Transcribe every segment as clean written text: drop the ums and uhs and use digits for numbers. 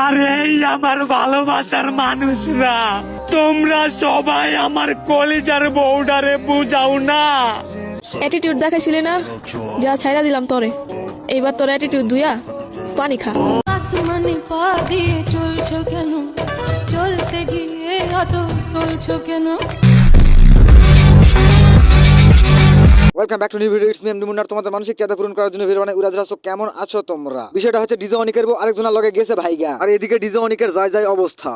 আরে এই আমার ভালোবাসার মানুষরা, তোমরা সবাই আমার কলেজের বউডারে বুঝাও না। অ্যাটিটিউড দেখাইছিলে না, যা ছাইরা দিলাম তোরে। এইবার তোর অ্যাটিটিউড দুইয়া পানি খা। আসমানে পা দিয়ে চলছো কেন, চলতে গিয়ে অত চলছো কেন? Welcome back to new video. It's me MD মুন্নার। তোমাদের মানসিক চাহিদা পূরণ করার জন্য ভিডিও বানাই উড়াজ রাসো। কেমন আছো তোমরা? বিষয়টা হচ্ছে ডিজে অনিকের বউ আরেকজনের লগে গেছে ভাইগা, আর এদিকে ডিজে অনিকের যায় অবস্থা।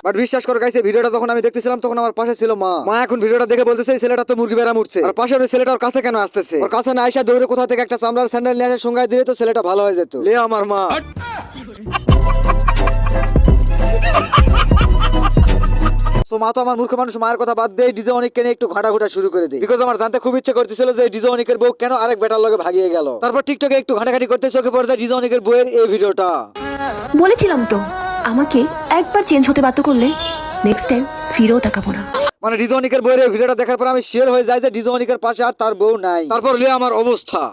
বাট বিশ্বাস করো গাইস, ভিডিওটা যখন আমি দেখতেছিলাম তখন আমার পাশে ছিল মা। এখন ভিডিওটা দেখে বলতেছে এই ছেলেটা তো মুরগি বেড়া উঠছে, আর পাশের ওই ছেলেটা ওর কাছে কেন আসতেছে? ওর কাছে না আইসা দৌড়ে কোথা থেকে একটা চামড়ার স্যান্ডেল নিয়ে এসে সঙ্গায় দিলে তো ছেলেটা ভালো হয়ে যেত। লে আমার মা। সো মা তো আমার মূর্খ মানুষ, মায়ের কথা বাদ দিয়ে ডিজে অনিককে নিয়ে একটু ঘাটাঘুটা শুরু করে দিই। বিকজ আমার জানতে খুব ইচ্ছে করতেছিল যে ডিজে অনিকের বউ কেন আরেক বেটার লগে ভাগিয়ে গেল। তারপর টিকটকে একটু ঘাটাঘাটি করতে চোখে পড়ে যায় ডিজে অনিকের বউয়ের এই ভিডিওটা। বলেছিলাম তো আমাকে একবার চেঞ্জ হতে বাধ্য করলে নেক্সট টাইম ফিরেও তাকাবো না। মানে ডিজে অনিকের বউয়ের এই ভিডিওটা দেখার পর আমি শিওর হয়ে যাই যে ডিজে অনিকের পাশে আর তার বউ নাই। তারপর লিয়ে আমার অবস্থা।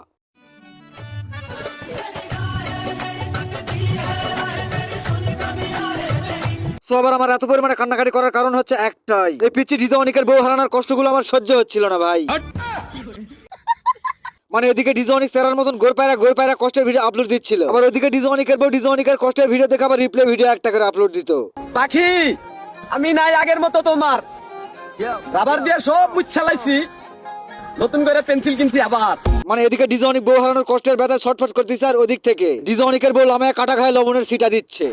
সো আবার আমার এত পরিমাণে কান্নাকাটি করার কারণ হচ্ছে একটাই, এই পিচ্চি ডিজে অনিকের বউ হারানোর কষ্টগুলো আমার সহ্য হচ্ছিল না ভাই। মানে এদিকে ডিজে অনিক সেরার মতন গোর পায়রা কষ্টের ভিডিও আপলোড দিচ্ছিল, আবার ওদিকে ডিজে অনিকের বউ ডিজে অনিকের কষ্টের ভিডিও দেখে আবার রিপ্লে ভিডিও একটা করে আপলোড দিত। পাখি আমি নাই আগের মতো, তোমার রাবার দিয়ে সব মুচ্ছালাইছি, নতুন করে পেন্সিল কিনছি আবার। মানে এদিকে ডিজে অনিক বউ হারানোর কষ্টের ব্যথায় ছটফট করতেছে, আর ওদিক থেকে ডিজে অনিকের বউ লামায় কাটা খায় লবণের সিটা দিচ্ছে।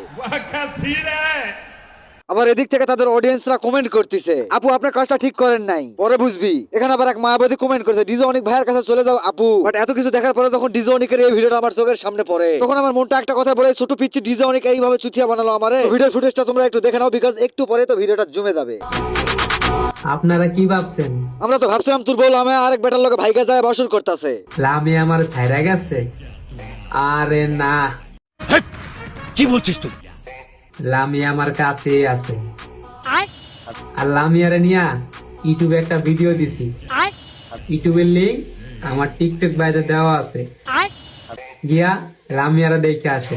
আবার এদিক থেকে তাদের অডিয়েন্সরা কমেন্ট করতেছে, আপু আপনার কাজটা ঠিক করেন নাই, পরে বুঝবি। এখানে আবার এক মায়াবতী কমেন্ট করছে, ডিজে অনিক ভাইয়ের কাছে চলে যাও আপু। বাট এত কিছু দেখার পরে যখন ডিজে অনিকের এই ভিডিওটা আমার চোখের সামনে পড়ে, তখন আমার মনটা একটা কথা বলে, ছোট পিচ্চি ডিজে অনিক এইভাবে চুতিয়া বানালো আমারে। ভিডিও ফুটেজটা তোমরা একটু দেখে নাও, বিকজ একটু পরে তো ভিডিওটা জমে যাবে। আপনারা কি ভাবছেন? আমরা তো ভাবছিলাম তোর বউ লামে আরেক বেটার লগে ভাইগা যায় বাসর করতেছে। লামি আমার ছাইরা গেছে? আরে না, কি বলছিস তুই? লামি আমার কাছে আছে। আর লামিয়ারে নিয়া ইউটিউবে একটা ভিডিও দিছি, ইউটিউবের লিংক আমার টিকটক বাইরে দেওয়া আছে, গিয়া লামিয়ারা দেখে আসে।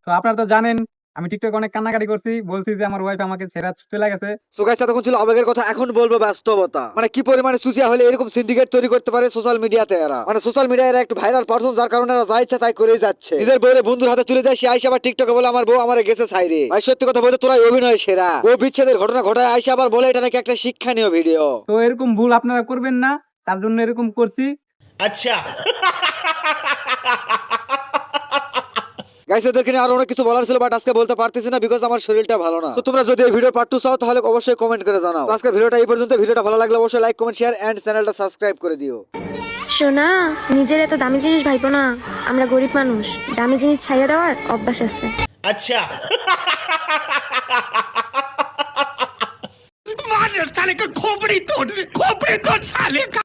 তো আপনারা তো জানেন আমি টিকটক অনেক কান্নাকাটি করছি, বলছি যে আমার ওয়াইফ আমাকে ছেড়ে চলে গেছে। সো গাইস, তখন ছিল আবেগের কথা, এখন বলবো বাস্তবতা। মানে কি পরিমাণে সুচিয়া হলে এরকম সিন্ডিকেট তৈরি করতে পারে সোশ্যাল মিডিয়াতে এরা। মানে সোশ্যাল মিডিয়ায় একটু ভাইরাল পারসন, যার কারণে এরা যা ইচ্ছা তাই করেই যাচ্ছে। নিজের বউরে বন্ধুর হাতে তুলে দেয়, সে আইসা আবার টিকটকে বলে আমার বউ আমারে গেছে ছাইরে। ভাই সত্যি কথা বলতে তোরা অভিনয় সেরা। বউ বিচ্ছেদের ঘটনা ঘটায় আইসা আবার বলে এটা নাকি একটা শিক্ষণীয় ভিডিও। তো এরকম ভুল আপনারা করবেন না, তার জন্য এরকম করছি। আচ্ছা গাইস, এদেরকে নিয়ে আরো অনেক কিছু বলার ছিল, বাট আজকে বলতে পারতেছি না, বিকজ আমার শরীরটা ভালো না। তো তোমরা যদি এই ভিডিও পার্ট 2 চাও তাহলে অবশ্যই কমেন্ট করে জানাও। তো আজকে ভিডিওটা এই পর্যন্ত। ভিডিওটা ভালো লাগলে অবশ্যই লাইক কমেন্ট শেয়ার এন্ড চ্যানেলটা সাবস্ক্রাইব করে দিও। শোনা, নিজের এত দামি জিনিস ভাইবো না, আমরা গরিব মানুষ, দামি জিনিস ছাইড়া দেওয়ার অভ্যাস আছে। আচ্ছা मार साले का खोपड़ी तोड़ साले का।